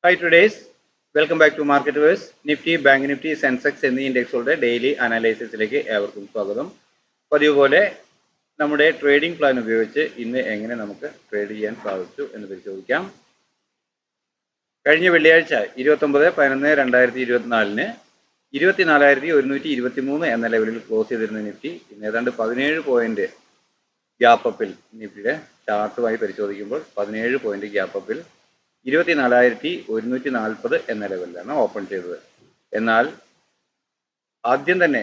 Hi today's welcome back to Market Verse. Nifty, Bank Nifty, Sensex എന്നീ ഇൻഡെക്സുകളുടെ daily അനാലിസിസിലേക്ക് ഏവർക്കും സ്വാഗതം. പതിവ് പോലെ നമ്മുടെ ട്രേഡിംഗ് പ്ലാൻ ഉപയോഗിച്ച് ഇന്ന് എങ്ങനെ നമുക്ക് ട്രേഡ് ചെയ്യാൻ സാധിച്ചു എന്ന് പരിശോധിക്കാം. കഴിഞ്ഞ വെള്ളിയാഴ്ച 29/11/2024 24,123 എന്ന ലെവലിൽ ക്ലോസ് ചെയ്തിരുന്ന നിഫ്റ്റി ഇന്ന് ഏതാണ്ട് 17 പോയിന്റ് ഗ്യാപ്പ് അപ്പിൽ നിഫ്റ്റിയുടെ ചാർട്ടുമായി പരിശോധിക്കുമ്പോൾ 17 പോയിന്റ് ഗ്യാപ്പ് അപ്പിൽ 24,140 എന്ന ലെവലിലാണ് ഓപ്പൺ ചെയ്തത്. എന്നാൽ ആദ്യം തന്നെ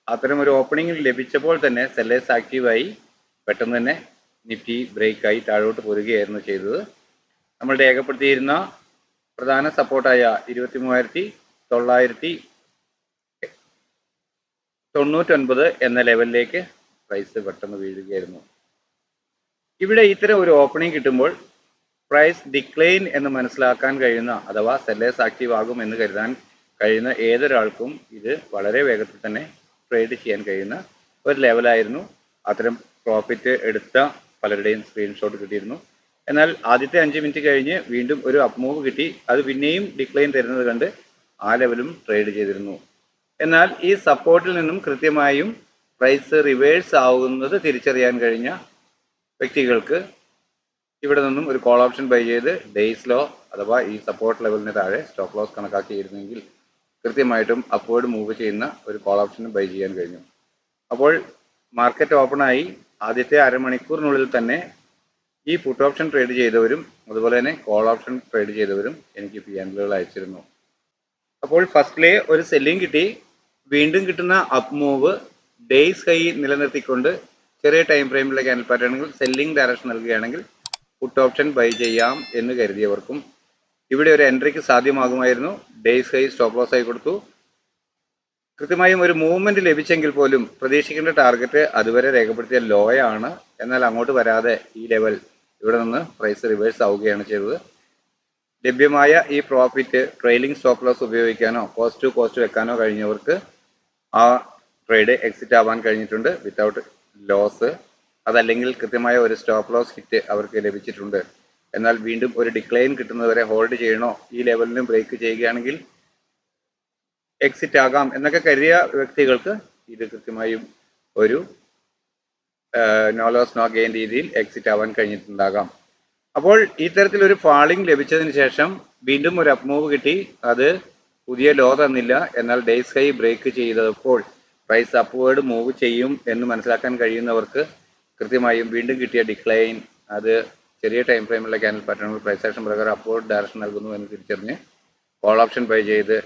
അത്തരം ഒരു ഓപ്പണിംഗിൽ ലഭിച്ചപ്പോൾ തന്നെ സെല്ലേഴ്സ് ആക്റ്റീവായി പെട്ടെന്ന് തന്നെ നിഫ്റ്റി ബ്രേക്കായി താഴോട്ട് പോരുകയായിരുന്നു ചെയ്തത്. നമ്മൾ രേഖപ്പെടുത്തിയിരുന്ന പ്രധാന സപ്പോർട്ടായ 23,999 എന്ന ലെവലിലേക്ക് പ്രൈസ് പെട്ടെന്ന് വീഴുകയായിരുന്നു. ഇവിടെ ഇത്തരം ഒരു ഓപ്പണിംഗ് കിട്ടുമ്പോൾ പ്രൈസ് ഡിക്ലൈൻ എന്ന് മനസ്സിലാക്കാൻ കഴിയുന്ന അഥവാ സെല്ലേഴ്സ് ആക്റ്റീവ് ആകും എന്ന് കരുതാൻ കഴിയുന്ന ഏതൊരാൾക്കും ഇത് വളരെ വേഗത്തിൽ തന്നെ ട്രേഡ് ചെയ്യാൻ കഴിയുന്ന ഒരു ലെവലായിരുന്നു. അത്തരം പ്രോഫിറ്റ് എടുത്ത പലരുടെയും സ്ക്രീൻഷോട്ട് കിട്ടിയിരുന്നു. എന്നാൽ ആദ്യത്തെ 5 മിനിറ്റ് കഴിഞ്ഞ് വീണ്ടും ഒരു അപ്പ് മൂവ് കിട്ടി. അത് പിന്നെയും ഡിക്ലൈൻ തരുന്നത് കണ്ട് ആ ലെവലും ട്രേഡ് ചെയ്തിരുന്നു. എന്നാൽ ഈ സപ്പോർട്ടിൽ നിന്നും കൃത്യമായും പ്രൈസ് റിവേഴ്സ് ആവുന്നത് തിരിച്ചറിയാൻ കഴിഞ്ഞ വ്യക്തികൾക്ക് ഇവിടെ നിന്നും ഒരു കോൾ ഓപ്ഷൻ ബൈ ചെയ്ത് ഡേയ്സ് ലോ അഥവാ ഈ സപ്പോർട്ട് ലെവലിന് താഴെ സ്റ്റോപ്പ് ലോസ് കണക്കാക്കിയിരുന്നെങ്കിൽ കൃത്യമായിട്ടും അപ്വേർഡ് മൂവ് ചെയ്യുന്ന ഒരു കോൾ ഓപ്ഷൻ ബൈ ചെയ്യാൻ കഴിഞ്ഞു. അപ്പോൾ മാർക്കറ്റ് ഓപ്പണായി ആദ്യത്തെ അരമണിക്കൂറിനുള്ളിൽ തന്നെ ഈ പുട്ട് ഓപ്ഷൻ ട്രേഡ് ചെയ്തവരും അതുപോലെ തന്നെ കോൾ ഓപ്ഷൻ ട്രേഡ് ചെയ്തവരും എനിക്ക് പിഎൻഎലുകൾ അയച്ചിരുന്നു. അപ്പോൾ ഫസ്റ്റിലെ ഒരു സെല്ലിംഗ് കിട്ടി. വീണ്ടും കിട്ടുന്ന അപ്പ് മൂവ് ഡേയ്സ് ഹൈ നിലനിർത്തിക്കൊണ്ട് ചെറിയ ടൈം ഫ്രെയിമിലെ ക്യാൻഡിൽ പാറ്റേണുകൾ സെല്ലിംഗ് ഡയറക്ഷൻ നൽകുകയാണെങ്കിൽ പുട്ട് ഓപ്ഷൻ ബൈ ചെയ്യാം എന്ന് കരുതിയവർക്കും ഇവിടെ ഒരു എൻട്രിക്ക് സാധ്യമാകുമായിരുന്നു. ഡേയ്സ് ഹൈ സ്റ്റോപ്പ് ലോസ് ആയി കൊടുത്തു. കൃത്യമായും ഒരു മൂവ്മെന്റ് ലഭിച്ചെങ്കിൽ പോലും പ്രതീക്ഷിക്കേണ്ട ടാർഗറ്റ് അതുവരെ രേഖപ്പെടുത്തിയ ലോയാണ്. എന്നാൽ അങ്ങോട്ട് വരാതെ ഈ ലെവൽ ഇവിടെ നിന്ന് പ്രൈസ് റിവേഴ്സ് ആവുകയാണ് ചെയ്തത്. ലഭ്യമായ ഈ പ്രോഫിറ്റ് ട്രെയിലിംഗ് സ്റ്റോപ്പ് ലോസ് ഉപയോഗിക്കാനോ കോസ്റ്റ് ടു കോസ്റ്റ് വെക്കാനോ കഴിഞ്ഞവർക്ക് ആ ട്രേഡ് എക്സിറ്റ് ആവാൻ കഴിഞ്ഞിട്ടുണ്ട് വിത്തൗട്ട് ലോസ്. അതല്ലെങ്കിൽ കൃത്യമായ ഒരു സ്റ്റോപ്പ് ലോസ് ഹിറ്റ് അവർക്ക് ലഭിച്ചിട്ടുണ്ട്. എന്നാൽ വീണ്ടും ഒരു ഡിക്ലൈൻ കിട്ടുന്നതുവരെ ഹോൾഡ് ചെയ്യണോ, ഈ ലെവലിനും ബ്രേക്ക് ചെയ്യുകയാണെങ്കിൽ എക്സിറ്റ് ആകാം എന്നൊക്കെ കരുതിയ വ്യക്തികൾക്ക് ഇത് കൃത്യമായും ഒരു നോ ലോസ് നോ ഗെയിൻ രീതിയിൽ എക്സിറ്റ് ആവാൻ കഴിഞ്ഞിട്ടുണ്ടാകാം. അപ്പോൾ ഇത്തരത്തിലൊരു ഫാളിംഗ് ലഭിച്ചതിന് ശേഷം വീണ്ടും ഒരു അപ്പ് മൂവ് കിട്ടി. അത് പുതിയ ലോ തന്നില്ല. എന്നാൽ ഡേയ്സ് ഹൈ ബ്രേക്ക് ചെയ്തപ്പോൾ പ്രൈസ് അപ്വേർഡ് മൂവ് ചെയ്യും എന്ന് മനസ്സിലാക്കാൻ കഴിയുന്നവർക്ക് കൃത്യമായും വീണ്ടും കിട്ടിയ ഡിക്ലൈൻ അത് ചെറിയ ടൈം ഫ്രെയിമുള്ള ക്യാൻഡിൽ പാറ്റേണുകൾ പ്രൈസ് ആക്ഷൻ പ്രകാരം അപ്വേർഡ് ഡയറക്ഷൻ നൽകുന്നു എന്ന് തിരിച്ചറിഞ്ഞ് കോൾ ഓപ്ഷൻ ബൈ ചെയ്ത്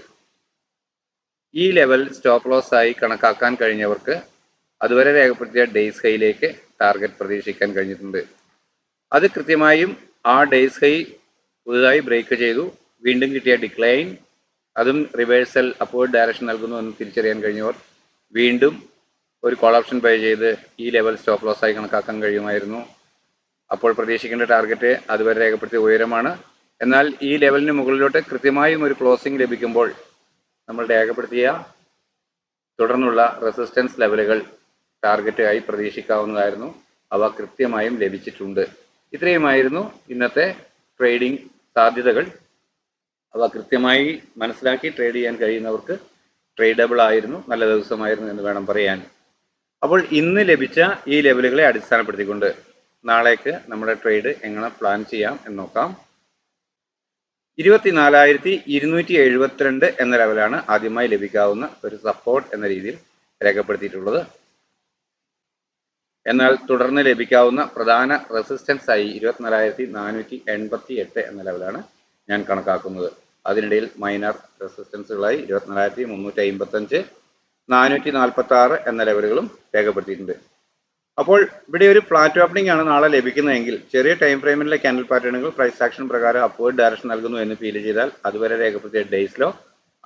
ഈ ലെവൽ സ്റ്റോപ്പ് ലോസ് ആയി കണക്കാക്കാൻ കഴിഞ്ഞവർക്ക് അതുവരെ രേഖപ്പെടുത്തിയ ഡേയ്സ് ഹൈയിലേക്ക് ടാർഗറ്റ് പ്രതീക്ഷിക്കാൻ കഴിഞ്ഞിട്ടുണ്ട്. അത് കൃത്യമായും ആ ഡേയ്സ് ഹൈ പുതുതായി ബ്രേക്ക് ചെയ്തു. വീണ്ടും കിട്ടിയ ഡിക്ലൈൻ അതും റിവേഴ്സൽ അപ്വേർഡ് ഡയറക്ഷൻ നൽകുന്നു എന്ന് തിരിച്ചറിയാൻ കഴിഞ്ഞവർ വീണ്ടും ഒരു കോൾ ഓപ്ഷൻ ബൈ ചെയ്ത് ഈ ലെവൽ സ്റ്റോപ്പ് ലോസ് ആയി കണക്കാക്കാൻ കഴിയുമായിരുന്നു. അപ്പോൾ പ്രതീക്ഷിക്കേണ്ട ടാർഗറ്റ് അതുവരെ രേഖപ്പെടുത്തിയ ഉയരമാണ്. എന്നാൽ ഈ ലെവലിന് മുകളിലോട്ട് കൃത്യമായും ഒരു ക്ലോസിംഗ് ലഭിക്കുമ്പോൾ നമ്മൾ രേഖപ്പെടുത്തിയ തുടർന്നുള്ള റെസിസ്റ്റൻസ് ലെവലുകൾ ടാർഗറ്റ് ആയി പ്രതീക്ഷിക്കാവുന്നതായിരുന്നു. അവ കൃത്യമായും ലഭിച്ചിട്ടുണ്ട്. ഇത്രയുമായിരുന്നു ഇന്നത്തെ ട്രേഡിംഗ് സാധ്യതകൾ. അവ കൃത്യമായി മനസ്സിലാക്കി ട്രേഡ് ചെയ്യാൻ കഴിയുന്നവർക്ക് ട്രേഡബിൾ ആയിരുന്നു, നല്ല ദിവസമായിരുന്നു എന്ന് വേണം പറയാൻ. അപ്പോൾ ഇന്ന് ലഭിച്ച ഈ ലെവലുകളെ അടിസ്ഥാനപ്പെടുത്തിക്കൊണ്ട് നാളേക്ക് നമ്മുടെ ട്രേഡ് എങ്ങനെ പ്ലാൻ ചെയ്യാം എന്ന് നോക്കാം. 24,272 എന്ന ലെവലാണ് ആദ്യമായി ലഭിക്കാവുന്ന ഒരു സപ്പോർട്ട് എന്ന രീതിയിൽ രേഖപ്പെടുത്തിയിട്ടുള്ളത്. എന്നാൽ തുടർന്ന് ലഭിക്കാവുന്ന പ്രധാന റെസിസ്റ്റൻസ് ആയി 24,488 എന്ന ലെവലാണ് ഞാൻ കണക്കാക്കുന്നത്. അതിനിടയിൽ മൈനർ റെസിസ്റ്റൻസുകളായി 24,355, 446 എന്ന ലെവലുകളും രേഖപ്പെടുത്തിയിട്ടുണ്ട്. അപ്പോൾ ഇവിടെ ഒരു ഫ്ലാറ്റ് ഓപ്പണിംഗ് ആണ് നാളെ ലഭിക്കുന്നതെങ്കിൽ ചെറിയ ടൈം ഫ്രെയിമിലെ ക്യാൻഡിൽ പാറ്റേണുകൾ പ്രൈസ് ആക്ഷൻ പ്രകാരം അപ്വേർഡ് ഡയറക്ഷൻ നൽകുന്നു എന്ന് ഫീൽ ചെയ്താൽ അതുവരെ രേഖപ്പെടുത്തിയ ഡേയ്സ് ലോ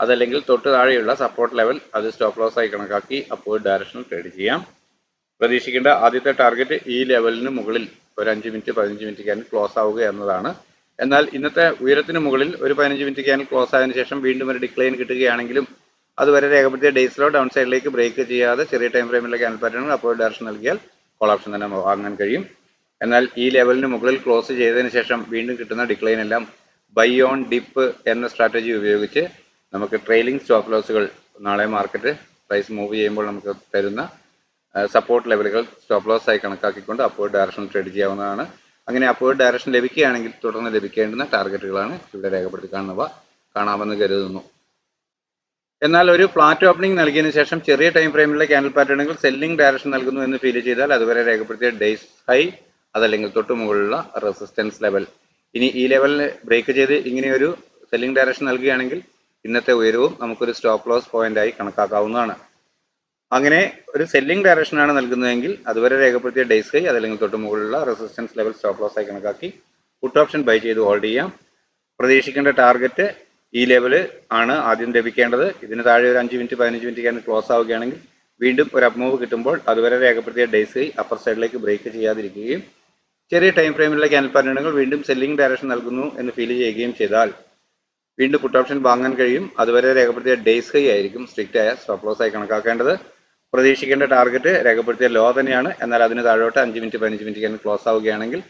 അതല്ലെങ്കിൽ തൊട്ട് താഴെയുള്ള സപ്പോർട്ട് ലെവൽ അത് സ്റ്റോപ്പ് ലോസ് ആയി കണക്കാക്കി അപ്വേർഡ് ഡയറക്ഷനിൽ ട്രേഡ് ചെയ്യാം. പ്രതീക്ഷിക്കേണ്ട ആദ്യത്തെ ടാർഗറ്റ് ഈ ലെവലിന് മുകളിൽ ഒരു 5 മിനിറ്റ് 15 മിനിറ്റ് ക്യാൻഡിൽ ക്ലോസ് ആവുക എന്നതാണ്. എന്നാൽ ഇന്നത്തെ ഉയരത്തിന് മുകളിൽ ഒരു 15 മിനിറ്റ് ക്യാൻഡിൽ ക്ലോസ് ആയതിനു ശേഷം വീണ്ടും ഒരു ഡിക്ലൈൻ കിട്ടുകയാണെങ്കിലും അതുവരെ രേഖപ്പെടുത്തിയ ഡേയ്സ് ലോ ഡൗൺ സൈഡിലേക്ക് ബ്രേക്ക് ചെയ്യാതെ ചെറിയ ടൈം ഫ്രെയിമിലെ ക്യാൻഡിൽ പാറ്റേണുകൾ അപ്വേർഡ് ഡയറക്ഷൻ നൽകിയാൽ കോൾ ഓപ്ഷൻ തന്നെ വാങ്ങാൻ കഴിയും. എന്നാൽ ഈ ലെവലിന് മുകളിൽ ക്ലോസ് ചെയ്തതിന് ശേഷം വീണ്ടും കിട്ടുന്ന ഡിക്ലൈൻ എല്ലാം ബൈ ഓൺ ഡിപ്പ് എന്ന സ്ട്രാറ്റജി ഉപയോഗിച്ച് നമുക്ക് ട്രെയിലിംഗ് സ്റ്റോപ്പ് ലോസുകൾ നാളെ മാർക്കറ്റ് പ്രൈസ് മൂവ് ചെയ്യുമ്പോൾ നമുക്ക് തരുന്ന സപ്പോർട്ട് ലെവലുകൾ സ്റ്റോപ്പ് ലോസ് ആയി കണക്കാക്കിക്കൊണ്ട് അപ്വേർഡ് ഡയറക്ഷൻ ട്രേഡ് ചെയ്യാവുന്നതാണ്. അങ്ങനെ അപ്വേർഡ് ഡയറക്ഷൻ ലഭിക്കുകയാണെങ്കിൽ തുടർന്ന് ലഭിക്കേണ്ടുന്ന ടാർഗറ്റുകളാണ് ഇവിടെ രേഖപ്പെടുത്തി കാണാമെന്ന് കരുതുന്നു. എന്നാൽ ഒരു ഫ്ലാറ്റ് ഓപ്പണിംഗ് നൽകിയതിനു ശേഷം ചെറിയ ടൈം ഫ്രെയിമിലെ ക്യാൻഡിൽ പാറ്റേണുകൾ സെല്ലിംഗ് ഡയറക്ഷൻ നൽകുന്നു എന്ന് ഫീൽ ചെയ്താൽ അതുവരെ രേഖപ്പെടുത്തിയ ഡേയ്സ് ഹൈ അതല്ലെങ്കിൽ തൊട്ട് മുകളിലുള്ള റെസിസ്റ്റൻസ് ലെവൽ, ഇനി ഈ ലെവലിന് ബ്രേക്ക് ചെയ്ത് ഇങ്ങനെയൊരു സെല്ലിംഗ് ഡയറക്ഷൻ നൽകുകയാണെങ്കിൽ ഇന്നത്തെ ഉയരവും നമുക്കൊരു സ്റ്റോപ്പ് ലോസ് പോയിന്റ് ആയി കണക്കാക്കാവുന്നതാണ്. അങ്ങനെ ഒരു സെല്ലിംഗ് ഡയറക്ഷനാണ് നൽകുന്നതെങ്കിൽ അതുവരെ രേഖപ്പെടുത്തിയ ഡേയ്സ് ഹൈ അതല്ലെങ്കിൽ തൊട്ട് മുകളിലുള്ള റെസിസ്റ്റൻസ് ലെവൽ സ്റ്റോപ്പ് ലോസ് ആയി കണക്കാക്കി പുട്ട് ഓപ്ഷൻ ബൈ ചെയ്ത് ഹോൾഡ് ചെയ്യാം. പ്രതീക്ഷിക്കേണ്ട ടാർഗറ്റ് ഈ ലെവല് ആണ് ആദ്യം ലഭിക്കേണ്ടത്. ഇതിന് താഴെ ഒരു 5 മിനിറ്റ് 15 മിനിറ്റ് ക്യാൻഡിൽ ക്ലോസ് ആവുകയാണെങ്കിൽ വീണ്ടും ഒരു അപ്മൂവ് കിട്ടുമ്പോൾ അതുവരെ രേഖപ്പെടുത്തിയ ഡേയ്സ് ഹൈ അപ്പർ സൈഡിലേക്ക് ബ്രേക്ക് ചെയ്യാതിരിക്കുകയും ചെറിയ ടൈം ഫ്രെയിമിലുള്ള ക്യാൻഡിൽ പാറ്റേണുകൾ വീണ്ടും സെല്ലിംഗ് ഡയറക്ഷൻ നൽകുന്നു എന്ന് ഫീൽ ചെയ്യുകയും ചെയ്താൽ വീണ്ടും പുട്ട് ഓപ്ഷൻ വാങ്ങാൻ കഴിയും. അതുവരെ രേഖപ്പെടുത്തിയ ഡേയ്സ് ഹൈ ആയിരിക്കും സ്ട്രിക്റ്റ് ആയ സ്റ്റോപ്പ് ലോസ് ആയി കണക്കാക്കേണ്ടത്. പ്രതീക്ഷിക്കേണ്ട ടാർഗറ്റ് രേഖപ്പെടുത്തിയ ലോ തന്നെയാണ്. എന്നാൽ അതിന് താഴോട്ട് 5 മിനിറ്റ് 15 മിനിറ്റ് ക്യാൻഡിൽ ക്ലോസ് ആവുകയാണെങ്കിൽ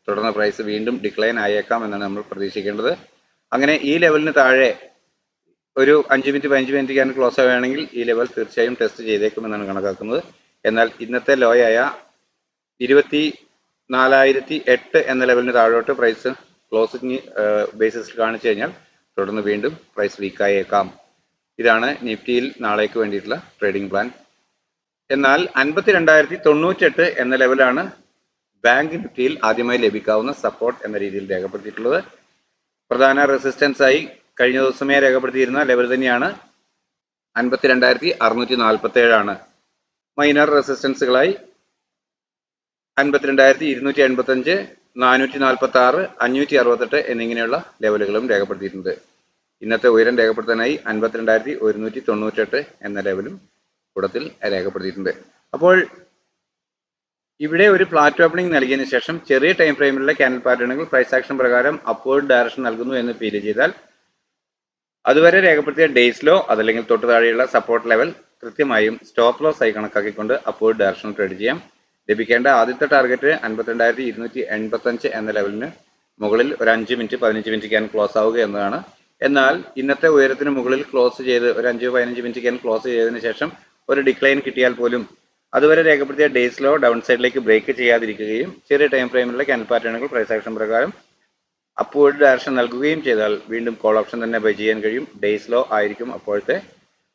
തുടർന്ന് പ്രൈസ് വീണ്ടും ഡിക്ലൈൻ ആയേക്കാം എന്നാണ് നമ്മൾ പ്രതീക്ഷിക്കേണ്ടത്. അങ്ങനെ ഈ ലെവലിന് താഴെ ഒരു 5 മിനിറ്റ് 15 മിനിറ്റ് ക്യാൻഡിൽ ക്ലോസ് ആവുകയാണെങ്കിൽ ഈ ലെവൽ തീർച്ചയായും ടെസ്റ്റ് ചെയ്തേക്കുമെന്നാണ് കണക്കാക്കുന്നത്. എന്നാൽ ഇന്നത്തെ ലോയായ 24,008 എന്ന ലെവലിന് താഴോട്ട് പ്രൈസ് ക്ലോസിംഗ് ബേസിസിൽ കാണിച്ചു കഴിഞ്ഞാൽ തുടർന്ന് വീണ്ടും പ്രൈസ് വീക്കായേക്കാം. ഇതാണ് നിഫ്റ്റിയിൽ നാളേക്ക് വേണ്ടിയിട്ടുള്ള ട്രേഡിംഗ് പ്ലാൻ. എന്നാൽ 52,098 എന്ന ലെവലാണ് ബാങ്ക് നിഫ്റ്റിയിൽ ആദ്യമായി ലഭിക്കാവുന്ന സപ്പോർട്ട് എന്ന രീതിയിൽ രേഖപ്പെടുത്തിയിട്ടുള്ളത്. പ്രധാന റെസിസ്റ്റൻസ് ആയി കഴിഞ്ഞ ദിവസമേ രേഖപ്പെടുത്തിയിരുന്ന ലെവൽ തന്നെയാണ് 52,647 ആണ്. മൈനർ റെസിസ്റ്റൻസുകളായി 52,285, 446, 568 എന്നിങ്ങനെയുള്ള ലെവലുകളും രേഖപ്പെടുത്തിയിട്ടുണ്ട്. ഇന്നത്തെ ഉയരം രേഖപ്പെടുത്താനായി 52,198 എന്ന ലെവലും കൂടത്തിൽ രേഖപ്പെടുത്തിയിട്ടുണ്ട്. അപ്പോൾ ഇവിടെ ഒരു ഫ്ലാറ്റ് ഓപ്പണിംഗ് നൽകിയതിനു ശേഷം ചെറിയ ടൈം ഫ്രെയിമിലുള്ള ക്യാൻഡിൽ പാറ്റേണുകൾ പ്രൈസ് ആക്ഷൻ പ്രകാരം അപ്വേർഡ് ഡയറക്ഷൻ നൽകുന്നു എന്ന് ഫീൽ ചെയ്താൽ അതുവരെ രേഖപ്പെടുത്തിയ ഡേയ്സ് ലോ അതല്ലെങ്കിൽ തൊട്ട് താഴെയുള്ള സപ്പോർട്ട് ലെവൽ കൃത്യമായും സ്റ്റോപ്പ് ലോസ് ആയി കണക്കാക്കിക്കൊണ്ട് അപ്വേർഡ് ഡയറക്ഷൻ ട്രേഡ് ചെയ്യാം. ലഭിക്കേണ്ട ആദ്യത്തെ ടാർഗറ്റ് 52,285 എന്ന ലെവലിന് മുകളിൽ ഒരു 5 മിനിറ്റ് 15 മിനിറ്റ് ക്യാൻ ക്ലോസ് ആവുക എന്നതാണ്. എന്നാൽ ഇന്നത്തെ ഉയരത്തിന് മുകളിൽ ക്ലോസ് ചെയ്ത് ഒരു 5-15 മിനിറ്റ് ക്യാൻ ക്ലോസ് ചെയ്തതിനു ശേഷം ഒരു ഡിക്ലൈൻ കിട്ടിയാൽ പോലും അതുവരെ രേഖപ്പെടുത്തിയ ഡേയ്സ് ലോ ഡൗൺ സൈഡിലേക്ക് ബ്രേക്ക് ചെയ്യാതിരിക്കുകയും ചെറിയ ടൈം ഫ്രെയിമിലുള്ള ക്യാൻഡിൽ പാറ്റേണുകൾ പ്രൈസ് ആക്ഷൻ പ്രകാരം അപ്വേർഡ് ഡയറക്ഷൻ നൽകുകയും ചെയ്താൽ വീണ്ടും കോൾ ഓപ്ഷൻ തന്നെ ബൈ ചെയ്യാൻ കഴിയും. ഡേയ്സ് ലോ ആയിരിക്കും അപ്പോഴത്തെ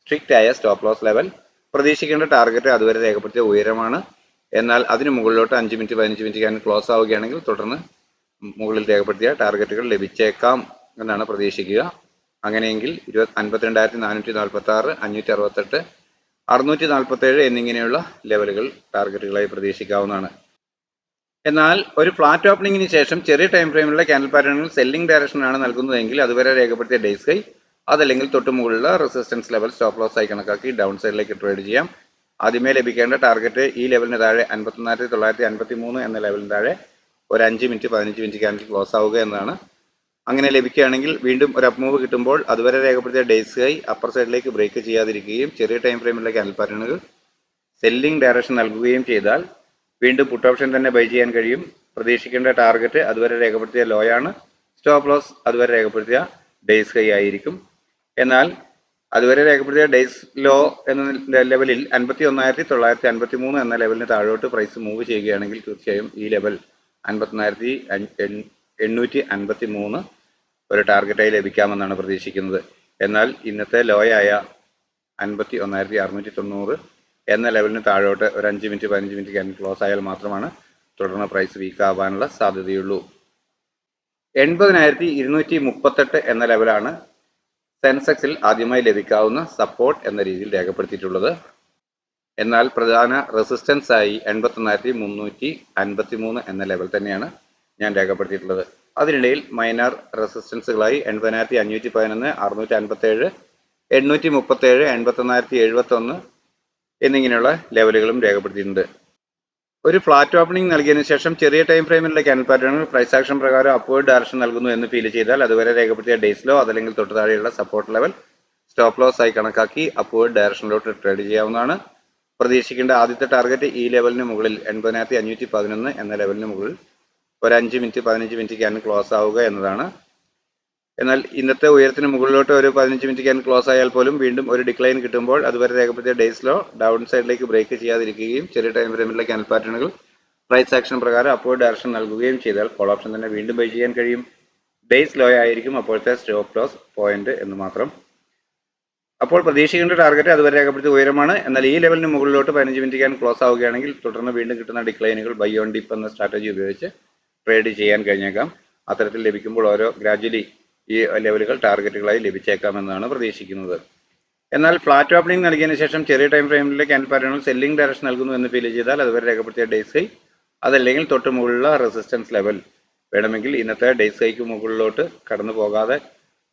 സ്ട്രിക്റ്റ് ആയ സ്റ്റോപ്പ് ലോസ് ലെവൽ. പ്രതീക്ഷിക്കേണ്ട ടാർഗറ്റ് അതുവരെ രേഖപ്പെടുത്തിയ ഉയരമാണ്. എന്നാൽ അതിന് മുകളിലോട്ട് 5 മിനിറ്റ് 15 മിനിറ്റ് ക്യാൻഡിൽ ക്ലോസ് ആവുകയാണെങ്കിൽ തുടർന്ന് മുകളിൽ രേഖപ്പെടുത്തിയ ടാർഗറ്റുകൾ ലഭിച്ചേക്കാം എന്നാണ് പ്രതീക്ഷിക്കുക. അങ്ങനെയെങ്കിൽ 52,446, 568, 647 എന്നിങ്ങനെയുള്ള ലെവലുകൾ ടാർഗറ്റുകളായി പ്രതീക്ഷിക്കാവുന്നതാണ്. എന്നാൽ ഒരു ഫ്ലാറ്റ് ഓപ്പണിംഗിന് ശേഷം ചെറിയ ടൈം ഫ്രെയിമിലുള്ള ക്യാൻഡിൽ പാറ്റേണുകൾ സെല്ലിംഗ് ഡയറക്ഷനാണ് നൽകുന്നതെങ്കിൽ അതുവരെ രേഖപ്പെടുത്തിയ ഡേയ്സ് ഹൈ അതല്ലെങ്കിൽ തൊട്ട് മുകളിലുള്ള റെസിസ്റ്റൻസ് ലെവൽ സ്റ്റോപ്പ് ലോസ് ആയി കണക്കാക്കി ഡൗൺ സൈഡിലേക്ക് ട്രേഡ് ചെയ്യാം. ആദ്യമേ ലഭിക്കേണ്ട ടാർഗറ്റ് ഈ ലെവലിന് താഴെ 51,953 എന്ന ലെവലിന് താഴെ ഒരു 5 മിനിറ്റ് 15 മിനിറ്റ് ക്യാൻഡിൽ ക്ലോസ് ആവുക എന്നതാണ്. അങ്ങനെ ലഭിക്കുകയാണെങ്കിൽ വീണ്ടും ഒരു അപ്മൂവ് കിട്ടുമ്പോൾ അതുവരെ രേഖപ്പെടുത്തിയ ഡേയ്സ് ഹൈ അപ്പർ സൈഡിലേക്ക് ബ്രേക്ക് ചെയ്യാതിരിക്കുകയും ചെറിയ ടൈം ഫ്രെയിമിലുള്ള ക്യാൻഡിൽ പാറ്റേണുകൾ സെല്ലിംഗ് ഡയറക്ഷൻ നൽകുകയും ചെയ്താൽ വീണ്ടും പുട്ട് ഓപ്ഷൻ തന്നെ ബൈ ചെയ്യാൻ കഴിയും. പ്രതീക്ഷിക്കേണ്ട ടാർഗറ്റ് അതുവരെ രേഖപ്പെടുത്തിയ ലോയാണ്. സ്റ്റോപ്പ് ലോസ് അതുവരെ രേഖപ്പെടുത്തിയ ഡേയ്സ് ഹൈ ആയിരിക്കും. എന്നാൽ അതുവരെ രേഖപ്പെടുത്തിയ ഡേയ്സ് ലോ എന്ന ലെവലിൽ 51,953 എന്ന ലെവലിന് താഴോട്ട് പ്രൈസ് മൂവ് ചെയ്യുകയാണെങ്കിൽ തീർച്ചയായും ഈ ലെവൽ 51,853 ഒരു ടാർഗറ്റായി ലഭിക്കാമെന്നാണ് പ്രതീക്ഷിക്കുന്നത്. എന്നാൽ ഇന്നത്തെ ലോയായ 51,690 എന്ന ലെവലിന് താഴോട്ട് ഒരു 5 മിനിറ്റ് 15 മിനിറ്റ് ക്യാൻഡിൽ ക്ലോസ് ആയാൽ മാത്രമാണ് തുടർന്ന് പ്രൈസ് വീക്ക് ആവാനുള്ള സാധ്യതയുള്ളൂ. 80,238 എന്ന ലെവലാണ് സെൻസെക്സിൽ ആദ്യമായി ലഭിക്കാവുന്ന സപ്പോർട്ട് എന്ന രീതിയിൽ രേഖപ്പെടുത്തിയിട്ടുള്ളത്. എന്നാൽ പ്രധാന റെസിസ്റ്റൻസ് ആയി 81,353 എന്ന ലെവൽ തന്നെയാണ് ഞാൻ രേഖപ്പെടുത്തിയിട്ടുള്ളത്. അതിനിടയിൽ മൈനർ റെസിസ്റ്റൻസുകളായി 80,511, 657, 837, 81,071 എന്നിങ്ങനെയുള്ള ലെവലുകളും രേഖപ്പെടുത്തിയിട്ടുണ്ട്. ഒരു ഫ്ലാറ്റ് ഓപ്പണിംഗ് നൽകിയതിനു ശേഷം ചെറിയ ടൈം ഫ്രെയിമിലുള്ള ക്യാൻഡിൽ പാറ്റേണുകൾ പ്രൈസ് ആക്ഷൻ പ്രകാരം അപ്വേർഡ് ഡയറക്ഷൻ നൽകുന്നു എന്ന് ഫീൽ ചെയ്താൽ അതുവരെ രേഖപ്പെടുത്തിയ ഡേയ്സ് ലോ അതല്ലെങ്കിൽ തൊട്ട് താഴെയുള്ള സപ്പോർട്ട് ലെവൽ സ്റ്റോപ്പ് ലോസ് ആയി കണക്കാക്കി അപ്വേർഡ് ഡയറക്ഷനിലോട്ട് ട്രേഡ് ചെയ്യാവുന്നതാണ്. പ്രതീക്ഷിക്കേണ്ട ആദ്യത്തെ ടാർഗറ്റ് ഈ ലെവലിന് മുകളിൽ 80,511 എന്ന ലെവലിന് മുകളിൽ ഒരു 5 മിനിറ്റ് 15 മിനിറ്റ് ക്യാൻഡിൽ ക്ലോസ് ആവുക എന്നതാണ്. എന്നാൽ ഇന്നത്തെ ഉയരത്തിന് മുകളിലോട്ട് ഒരു 15 മിനിറ്റ് ക്യാൻ ക്ലോസ് ആയാൽ പോലും വീണ്ടും ഒരു ഡിക്ലൈൻ കിട്ടുമ്പോൾ അതുവരെ രേഖപ്പെടുത്തിയ ഡേയ്സ് ലോ ഡൗൺ സൈഡിലേക്ക് ബ്രേക്ക് ചെയ്യാതിരിക്കുകയും ചെറിയ ടൈം ഫ്രെയിമിലെ ക്യാൻ പാറ്റേണുകൾ പ്രൈസ് ആക്ഷൻ പ്രകാരം അപ്വേർഡ് ഡയറക്ഷൻ നൽകുകയും ചെയ്താൽ കോൾ ഓപ്ഷൻ തന്നെ വീണ്ടും ബൈ ചെയ്യാൻ കഴിയും. ഡേയ്സ് ലോ ആയിരിക്കും അപ്പോഴത്തെ സ്റ്റോപ്പ് ലോസ് പോയിന്റ് എന്ന് മാത്രം. അപ്പോൾ പ്രതീക്ഷിക്കേണ്ട ടാർഗറ്റ് അതുവരെ രേഖപ്പെടുത്തിയ ഉയരമാണ്. എന്നാൽ ഈ ലെവലിന് മുകളിലോട്ട് 15 മിനിറ്റ് ക്യാൻ ക്ലോസ് ആവുകയാണെങ്കിൽ തുടർന്ന് വീണ്ടും കിട്ടുന്ന ഡിക്ലൈനുകൾ ബൈ ഓൺ ഡിപ്പ് എന്ന സ്ട്രാറ്റജി ഉപയോഗിച്ച് ട്രേഡ് ചെയ്യാൻ കഴിഞ്ഞേക്കാം. അത്തരത്തിൽ ലഭിക്കുമ്പോൾ ഓരോ ഗ്രാജുവലി ഈ ലെവലുകൾ ടാർഗറ്റുകളായി ലഭിച്ചേക്കാമെന്നാണ് പ്രതീക്ഷിക്കുന്നത്. എന്നാൽ ഫ്ലാറ്റ് ഓപ്പണിംഗ് നൽകിയതിനു ശേഷം ചെറിയ ടൈം ഫ്രെയിമിലെ ക്യാൻ പാറ്റേണുകൾ സെല്ലിംഗ് ഡയറക്ഷൻ നൽകുന്നു എന്ന് ഫീൽ ചെയ്താൽ അതുവരെ രേഖപ്പെടുത്തിയ ഡേയ്സ് ഹൈ അതല്ലെങ്കിൽ തൊട്ട് മുകളിലുള്ള റെസിസ്റ്റൻസ് ലെവൽ വേണമെങ്കിൽ ഇന്നത്തെ ഡേയ്സ് ഹൈക്ക് മുകളിലോട്ട് കടന്നു പോകാതെ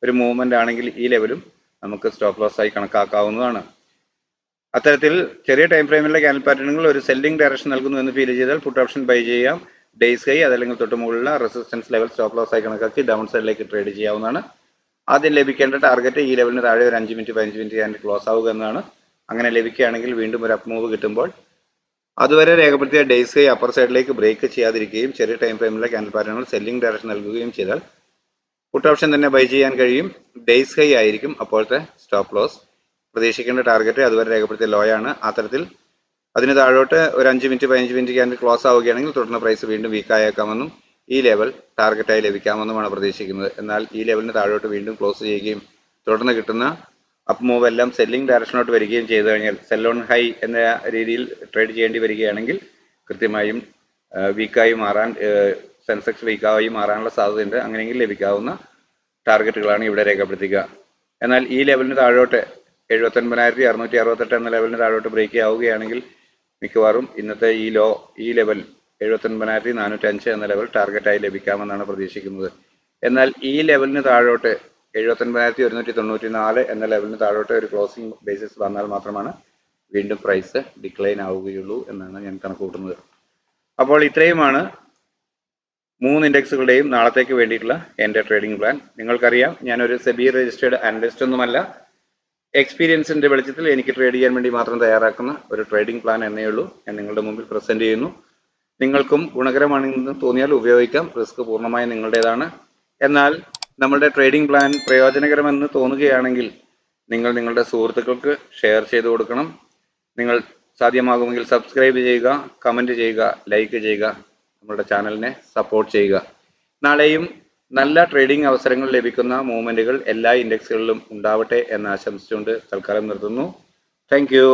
ഒരു മൂവ്മെന്റ് ആണെങ്കിൽ ഈ ലെവലും നമുക്ക് സ്റ്റോപ്പ് ലോസ് ആയി കണക്കാക്കാവുന്നതാണ്. അത്തരത്തിൽ ചെറിയ ടൈം ഫ്രെയിമിലെ ക്യാൻ പാറ്റേണുകൾ ഒരു സെല്ലിംഗ് ഡയറക്ഷൻ നൽകുന്നു എന്ന് ഫീൽ ചെയ്താൽ പുട്ട് ഓപ്ഷൻ ബൈ ചെയ്യാം. ഡേയ്സ് ഹൈ അതല്ലെങ്കിൽ തൊട്ട് മുകളിലുള്ള റെസിസ്റ്റൻസ് ലെവൽ സ്റ്റോപ്പ് ലോസ് ആയി കണക്കാക്കി ഡൗൺ സൈഡിലേക്ക് ട്രേഡ് ചെയ്യാവുന്നതാണ്. ആദ്യം ലഭിക്കേണ്ട ടാർഗറ്റ് ഈ ലെവലിന് താഴെ ഒരു 5 മിനിറ്റ് 15 മിനിറ്റ് ക്യാൻ ക്ലോസ് ആവുക എന്നതാണ്. അങ്ങനെ ലഭിക്കുകയാണെങ്കിൽ വീണ്ടും ഒരു അപ്പ് മൂവ് കിട്ടുമ്പോൾ അതുവരെ രേഖപ്പെടുത്തിയ ഡേയ്സ് ഹൈ അപ്പർ സൈഡിലേക്ക് ബ്രേക്ക് ചെയ്യാതിരിക്കുകയും ചെറിയ ടൈം ഫ്രെയിമിലെ ക്യാൻ പാറ്റേണുകൾ സെല്ലിംഗ് ഡയറക്ഷൻ നൽകുകയും ചെയ്താൽ പുട്ട് ഓപ്ഷൻ തന്നെ ബൈ ചെയ്യാൻ കഴിയും. ഡേയ്സ് ഹൈ ആയിരിക്കും അപ്പോഴത്തെ സ്റ്റോപ്പ് ലോസ്. പ്രതീക്ഷിക്കേണ്ട ടാർഗറ്റ് അതുവരെ രേഖപ്പെടുത്തിയ ലോ ആണ്. അത്തരത്തിൽ അതിന് താഴോട്ട് ഒരു 5 മിനിറ്റ് 15 മിനിറ്റ് ക്യാൻ ക്ലോസ് ആവുകയാണെങ്കിൽ തുടർന്ന് പ്രൈസ് വീണ്ടും വീക്ക് ആയേക്കാമെന്നും ഈ ലെവൽ ടാർഗറ്റായി ലഭിക്കാമെന്നുമാണ് പ്രതീക്ഷിക്കുന്നത്. എന്നാൽ ഈ ലെവലിന് താഴോട്ട് വീണ്ടും ക്ലോസ് ചെയ്യുകയും തുടർന്ന് കിട്ടുന്ന അപ്പ് മൂവ് എല്ലാം സെല്ലിംഗ് ഡയറക്ഷനോട്ട് വരികയും ചെയ്തു കഴിഞ്ഞാൽ സെൽ ഓൺ ഹൈ എന്ന രീതിയിൽ ട്രേഡ് ചെയ്യേണ്ടി വരികയാണെങ്കിൽ കൃത്യമായും വീക്കായി മാറാൻ സെൻസെക്സ് വീക്കായി മാറാനുള്ള സാധ്യതയുണ്ട്. അങ്ങനെയെങ്കിൽ ലഭിക്കാവുന്ന ടാർഗറ്റുകളാണ് ഇവിടെ രേഖപ്പെടുത്തുക. എന്നാൽ ഈ ലെവലിന് താഴോട്ട് 79,668 എന്ന ലെവലിന് താഴോട്ട് ബ്രേക്ക് ആവുകയാണെങ്കിൽ മിക്കവാറും ഇന്നത്തെ ഈ ലെവൽ 79,405 എന്ന ലെവൽ ടാർഗറ്റായി ലഭിക്കാമെന്നാണ് പ്രതീക്ഷിക്കുന്നത്. എന്നാൽ ഈ ലെവലിന് താഴോട്ട് 79,194 എന്ന ലെവലിന് താഴോട്ട് ഒരു ക്ലോസിംഗ് ബേസിസ് വന്നാൽ മാത്രമാണ് വീണ്ടും പ്രൈസ് ഡിക്ലൈൻ ആവുകയുള്ളൂ എന്നാണ് ഞാൻ കണക്കുകൂട്ടുന്നത്. അപ്പോൾ ഇത്രയുമാണ് 3 ഇൻഡെക്സുകളുടെയും നാളത്തേക്ക് വേണ്ടിയിട്ടുള്ള എൻ്റെ ട്രേഡിംഗ് പ്ലാൻ. നിങ്ങൾക്കറിയാം ഞാനൊരു സെബി രജിസ്റ്റേർഡ് അനലിസ്റ്റ് ഒന്നുമല്ല. എക്സ്പീരിയൻസിന്റെ വെളിച്ചത്തിൽ എനിക്ക് ട്രേഡ് ചെയ്യാൻ വേണ്ടി മാത്രം തയ്യാറാക്കുന്ന ഒരു ട്രേഡിംഗ് പ്ലാൻ എന്നേ ഉള്ളൂ ഞാൻ നിങ്ങളുടെ മുമ്പിൽ പ്രസന്റ് ചെയ്യുന്നു. നിങ്ങൾക്കും ഗുണകരമാണെന്ന് തോന്നിയാൽ ഉപയോഗിക്കാം. റിസ്ക് പൂർണ്ണമായും നിങ്ങളുടേതാണ്. എന്നാൽ നമ്മുടെ ട്രേഡിംഗ് പ്ലാൻ പ്രയോജനകരമെന്ന് തോന്നുകയാണെങ്കിൽ നിങ്ങൾ നിങ്ങളുടെ സുഹൃത്തുക്കൾക്ക് ഷെയർ ചെയ്ത് കൊടുക്കണം. നിങ്ങൾ സാധ്യമാകുമെങ്കിൽ സബ്സ്ക്രൈബ് ചെയ്യുക, കമന്റ് ചെയ്യുക, ലൈക്ക് ചെയ്യുക, നമ്മുടെ ചാനലിനെ സപ്പോർട്ട് ചെയ്യുക. നാളെയും നല്ല ട്രേഡിംഗ് അവസരങ്ങൾ ലഭിക്കുന്ന മൂവ്മെന്റുകൾ എല്ലാ ഇൻഡെക്സുകളിലും ഉണ്ടാവട്ടെ എന്ന് ആശംസിച്ചുകൊണ്ട് തൽക്കാലം നിർത്തുന്നു. Thank you.